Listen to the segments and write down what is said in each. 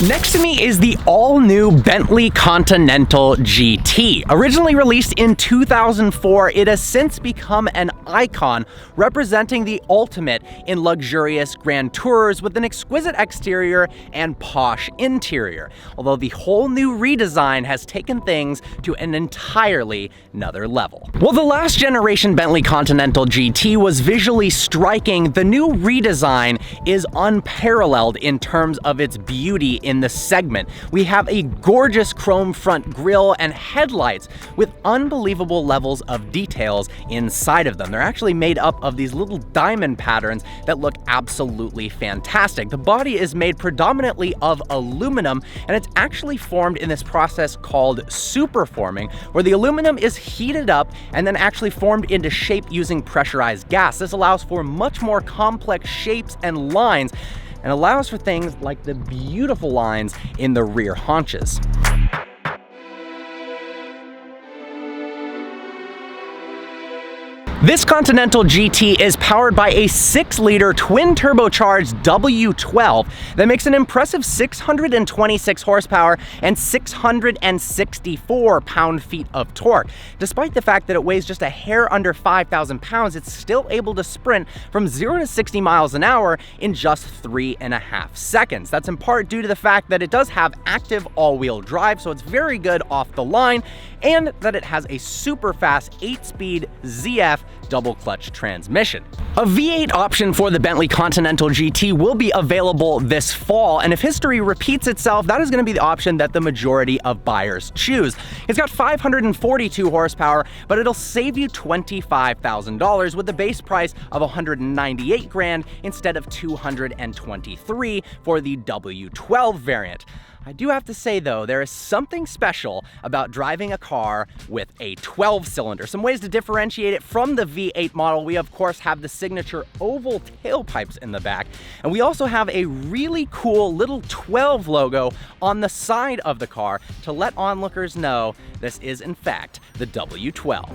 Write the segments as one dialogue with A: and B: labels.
A: Next to me is the all-new Bentley Continental GT. Originally released in 2004, it has since become an icon representing the ultimate in luxurious grand tours with an exquisite exterior and posh interior. Although the whole new redesign has taken things to an entirely another level. While the last generation Bentley Continental GT was visually striking, the new redesign is unparalleled in terms of its beauty in the segment. We have a gorgeous chrome front grille and headlights with unbelievable levels of details inside of them. They're actually made up of these little diamond patterns that look absolutely fantastic. The body is made predominantly of aluminum, and it's actually formed in this process called superforming, where the aluminum is heated up and then actually formed into shape using pressurized gas. This allows for much more complex shapes and lines, and allows for things like the beautiful lines in the rear haunches. This Continental GT is powered by a 6-liter twin-turbocharged W12 that makes an impressive 626 horsepower and 664 pound-feet of torque. Despite the fact that it weighs just a hair under 5,000 pounds, it's still able to sprint from 0 to 60 miles an hour in just 3.5 seconds. That's in part due to the fact that it does have active all-wheel drive, so it's very good off the line, and that it has a super fast 8-speed ZF double clutch transmission. A V8 option for the Bentley Continental GT will be available this fall, and if history repeats itself, that is going to be the option that the majority of buyers choose. It's got 542 horsepower, but it'll save you $25,000 with the base price of $198,000 instead of $223,000 for the W12 variant. I do have to say though, there is something special about driving a car with a 12-cylinder. Some ways to differentiate it from the V8 model: we of course have the signature oval tailpipes in the back, and we also have a really cool little 12 logo on the side of the car to let onlookers know this is in fact the W12.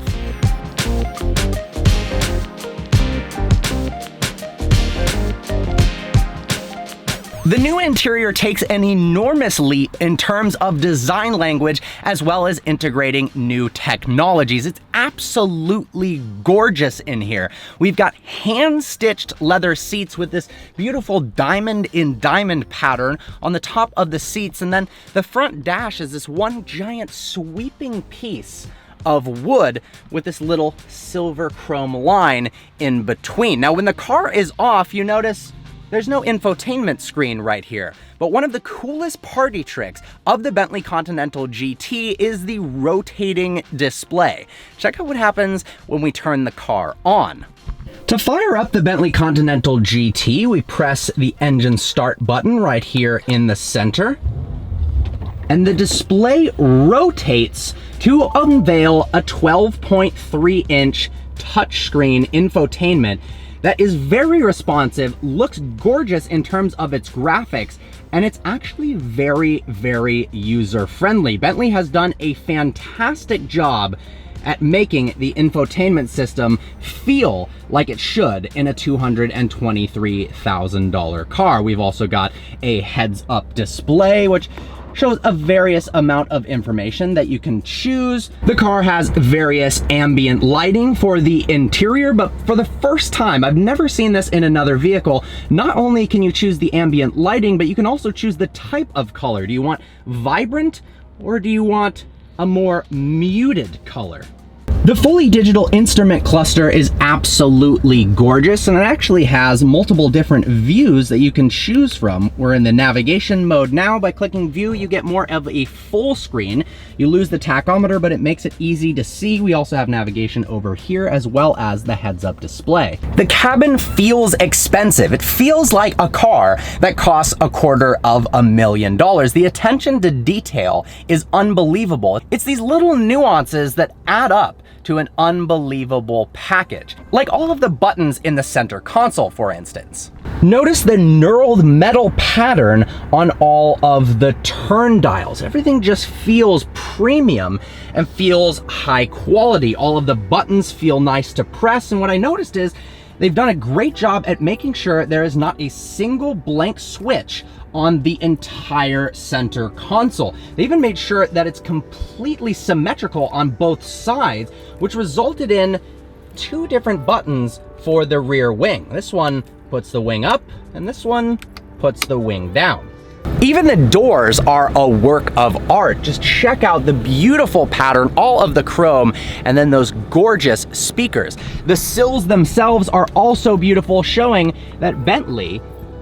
A: The new interior takes an enormous leap in terms of design language as well as integrating new technologies. It's absolutely gorgeous in here. We've got hand-stitched leather seats with this beautiful diamond-in-diamond pattern on the top of the seats, and then the front dash is this one giant sweeping piece of wood with this little silver chrome line in between. Now, when the car is off, you notice there's no infotainment screen right here, but one of the coolest party tricks of the Bentley Continental GT is the rotating display. Check out what happens when we turn the car on. To fire up the Bentley Continental GT, we press the engine start button right here in the center, and the display rotates to unveil a 12.3-inch touchscreen infotainment that is very responsive, looks gorgeous in terms of its graphics, and it's actually very, very user-friendly. Bentley has done a fantastic job at making the infotainment system feel like it should in a $223,000 car. We've also got a heads-up display, which shows a various amount of information that you can choose. The car has various ambient lighting for the interior, but for the first time, I've never seen this in another vehicle. Not only can you choose the ambient lighting, but you can also choose the type of color. Do you want vibrant, or do you want a more muted color? The fully digital instrument cluster is absolutely gorgeous, and it actually has multiple different views that you can choose from. We're in the navigation mode now. By clicking view, you get more of a full screen. You lose the tachometer, but it makes it easy to see. We also have navigation over here, as well as the heads-up display. The cabin feels expensive. It feels like a car that costs $250,000. The attention to detail is unbelievable. It's these little nuances that add up to an unbelievable package. Like all of the buttons in the center console, for instance. Notice the knurled metal pattern on all of the turn dials. Everything just feels premium and feels high quality. All of the buttons feel nice to press, and what I noticed is They've done a great job at making sure there is not a single blank switch on the entire center console. They even made sure that it's completely symmetrical on both sides, which resulted in 2 different buttons for the rear wing. This one puts the wing up, and this one puts the wing down. Even the doors are a work of art. Just check out the beautiful pattern, all of the chrome, and then those gorgeous speakers. The sills themselves are also beautiful, showing that Bentley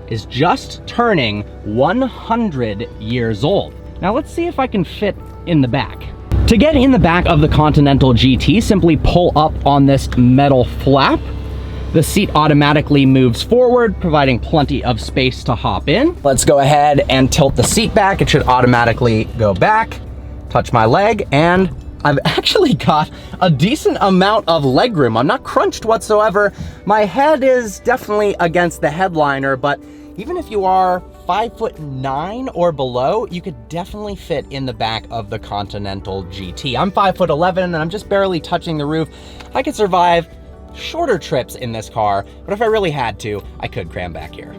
A: is just turning 100 years old. Now let's see if I can fit in the back. To get in the back of the Continental GT, simply pull up on this metal flap. The seat automatically moves forward, providing plenty of space to hop in. Let's go ahead and tilt the seat back. It should automatically go back. Touch my leg, and I've actually got a decent amount of legroom. I'm not crunched whatsoever. My head is definitely against the headliner, but even if you are 5'9" or below, you could definitely fit in the back of the Continental GT. I'm 5'11" and I'm just barely touching the roof. I could survive shorter trips in this car, but if I really had to, I could cram back here.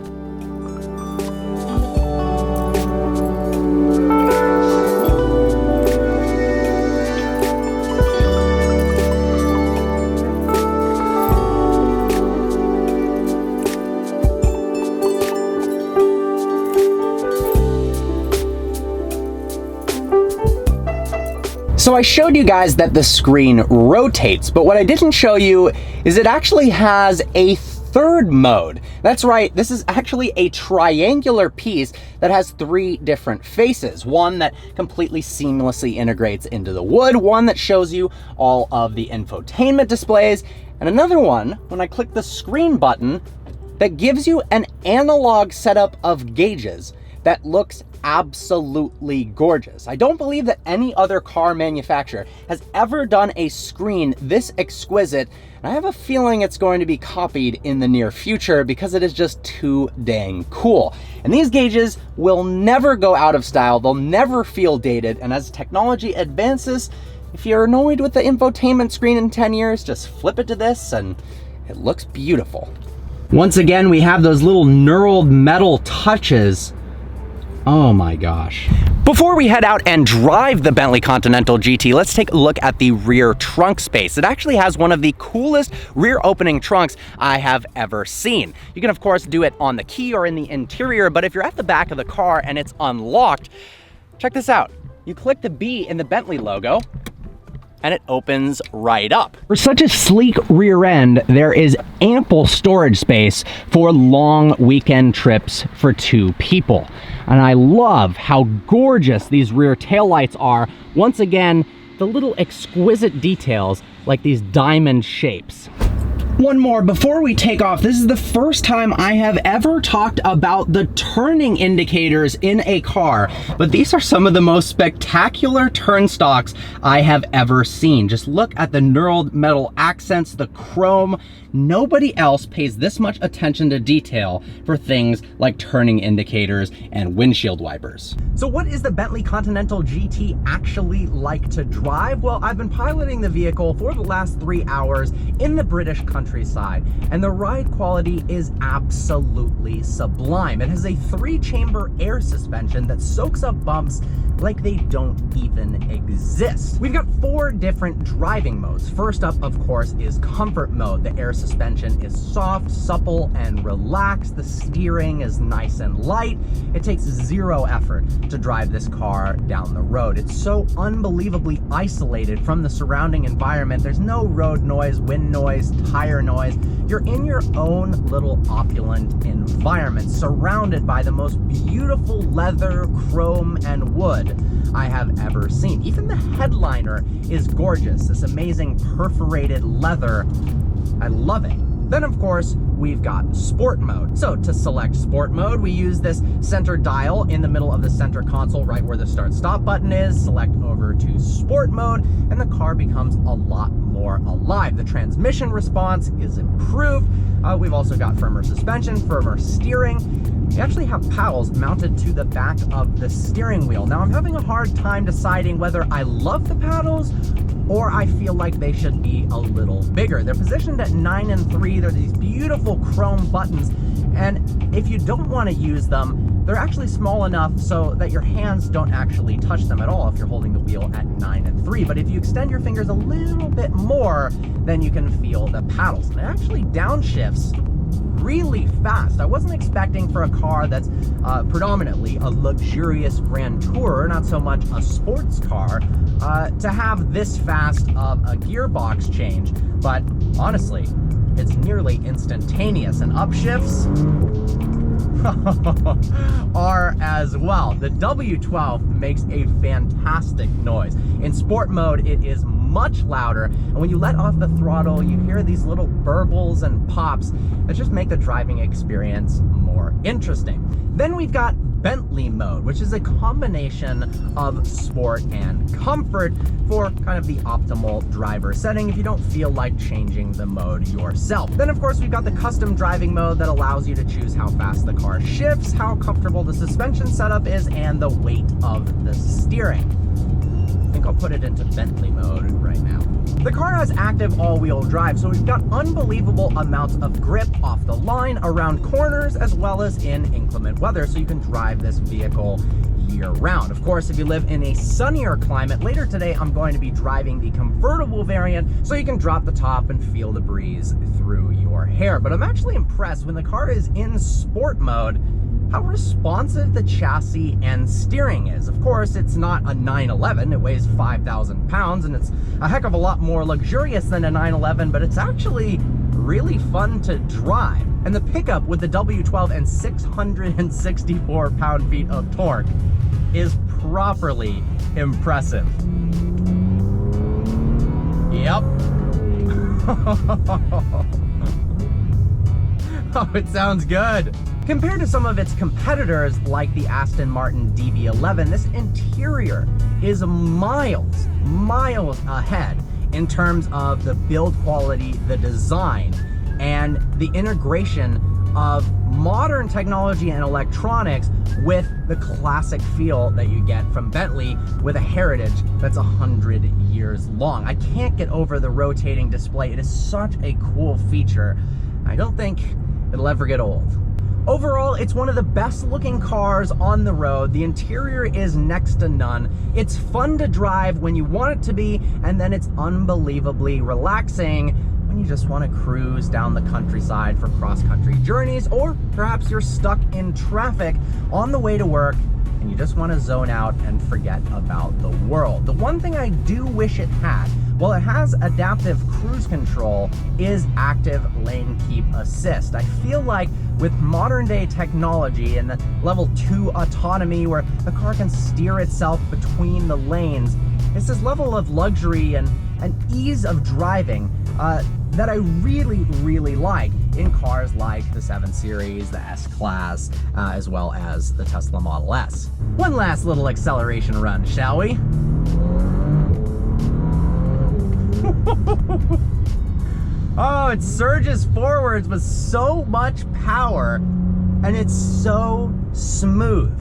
A: So I showed you guys that the screen rotates, but what I didn't show you is it actually has a third mode. That's right, this is actually a triangular piece that has 3 different faces. One that completely seamlessly integrates into the wood, one that shows you all of the infotainment displays, and another one, when I click the screen button, that gives you an analog setup of gauges that looks absolutely gorgeous. I don't believe that any other car manufacturer has ever done a screen this exquisite, and I have a feeling it's going to be copied in the near future because it is just too dang cool. And these gauges will never go out of style, they'll never feel dated, and as technology advances, if you're annoyed with the infotainment screen in 10 years, just flip it to this and it looks beautiful. Once again, we have those little knurled metal touches. Oh my gosh. Before we head out and drive the Bentley Continental GT, let's take a look at the rear trunk space. It actually has one of the coolest rear opening trunks I have ever seen. You can of course do it on the key or in the interior, but if you're at the back of the car and it's unlocked, check this out. You click the B in the Bentley logo, and it opens right up. For such a sleek rear end, there is ample storage space for long weekend trips for 2 people. And I love how gorgeous these rear taillights are. Once again, the little exquisite details like these diamond shapes. One more before we take off. This is the first time I have ever talked about the turning indicators in a car, but these are some of the most spectacular turn stalks I have ever seen. Just look at the knurled metal accents, the chrome. Nobody else pays this much attention to detail for things like turning indicators and windshield wipers. So what is the Bentley Continental GT actually like to drive? Well, I've been piloting the vehicle for the last 3 hours in the British countryside, and the ride quality is absolutely sublime. It has a 3-chamber air suspension that soaks up bumps like they don't even exist. We've got 4 different driving modes. First up, of course, is comfort mode. The air suspension is soft, supple, and relaxed. The steering is nice and light. It takes 0 effort to drive this car down the road. It's so unbelievably isolated from the surrounding environment. There's no road noise, wind noise, tire noise. You're in your own little opulent environment, surrounded by the most beautiful leather, chrome, and wood I have ever seen. Even the headliner is gorgeous, this amazing perforated leather. I love it. Then of course, we've got sport mode. So to select sport mode, we use this center dial in the middle of the center console, right where the start stop button is. Select over to sport mode, and the car becomes a lot more alive. The transmission response is improved. We've also got firmer suspension, firmer steering. You actually have paddles mounted to the back of the steering wheel. Now I'm having a hard time deciding whether I love the paddles or I feel like they should be a little bigger. They're positioned at 9 and 3. They're these beautiful chrome buttons, and if you don't want to use them, they're actually small enough so that your hands don't actually touch them at all if you're holding the wheel at 9 and 3. But if you extend your fingers a little bit more, then you can feel the paddles. And it actually downshifts really fast. I wasn't expecting for a car that's predominantly a luxurious grand tourer, not so much a sports car, to have this fast of a gearbox change. But honestly, it's nearly instantaneous, and upshifts are as well. The W12 makes a fantastic noise. In sport mode, it is much louder, and when you let off the throttle, you hear these little burbles and pops that just make the driving experience more interesting. Then we've got Bentley Mode, which is a combination of sport and comfort for kind of the optimal driver setting if you don't feel like changing the mode yourself. Then of course we've got the custom driving mode that allows you to choose how fast the car shifts, how comfortable the suspension setup is, and the weight of the steering. I think I'll put it into Bentley mode right now. The car has active all-wheel drive, so we've got unbelievable amounts of grip off the line, around corners, as well as in inclement weather, so you can drive this vehicle year-round. Of course, if you live in a sunnier climate, later today I'm going to be driving the convertible variant, so you can drop the top and feel the breeze through your hair. But I'm actually impressed when the car is in sport mode how responsive the chassis and steering is. Of course, it's not a 911, it weighs 5,000 pounds, and it's a heck of a lot more luxurious than a 911, but it's actually really fun to drive. And the pickup with the W12 and 664 pound-feet of torque is properly impressive. Yep. Oh, it sounds good. Compared to some of its competitors like the Aston Martin DB11, this interior is miles ahead in terms of the build quality, the design, and the integration of modern technology and electronics with the classic feel that you get from Bentley with a heritage that's 100 years long. I can't get over the rotating display. It is such a cool feature. I don't think it'll ever get old. Overall, it's one of the best looking cars on the road. The interior is next to none. It's fun to drive when you want it to be, and then it's unbelievably relaxing when you just want to cruise down the countryside for cross-country journeys, or perhaps you're stuck in traffic on the way to work and you just want to zone out and forget about the world. The one thing I do wish it had, well, it has adaptive cruise control, is active lane keep assist. I feel like with modern day technology and the level 2 autonomy where the car can steer itself between the lanes, it's this level of luxury and ease of driving that I really like in cars like the 7 Series, the S-Class, as well as the Tesla Model S. One last little acceleration run, shall we? Oh, it surges forwards with so much power, and it's so smooth.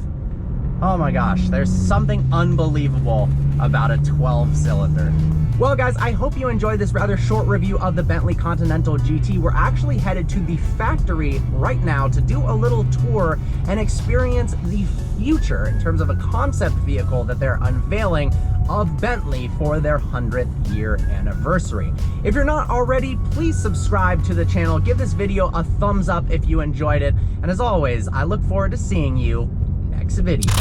A: Oh my gosh, there's something unbelievable about a 12-cylinder. Well guys, I hope you enjoyed this rather short review of the Bentley Continental GT. We're actually headed to the factory right now to do a little tour and experience the future in terms of a concept vehicle that they're unveiling of Bentley for their 100th year anniversary. If you're not already, please subscribe to the channel, give this video a thumbs up if you enjoyed it, and as always, I look forward to seeing you next video.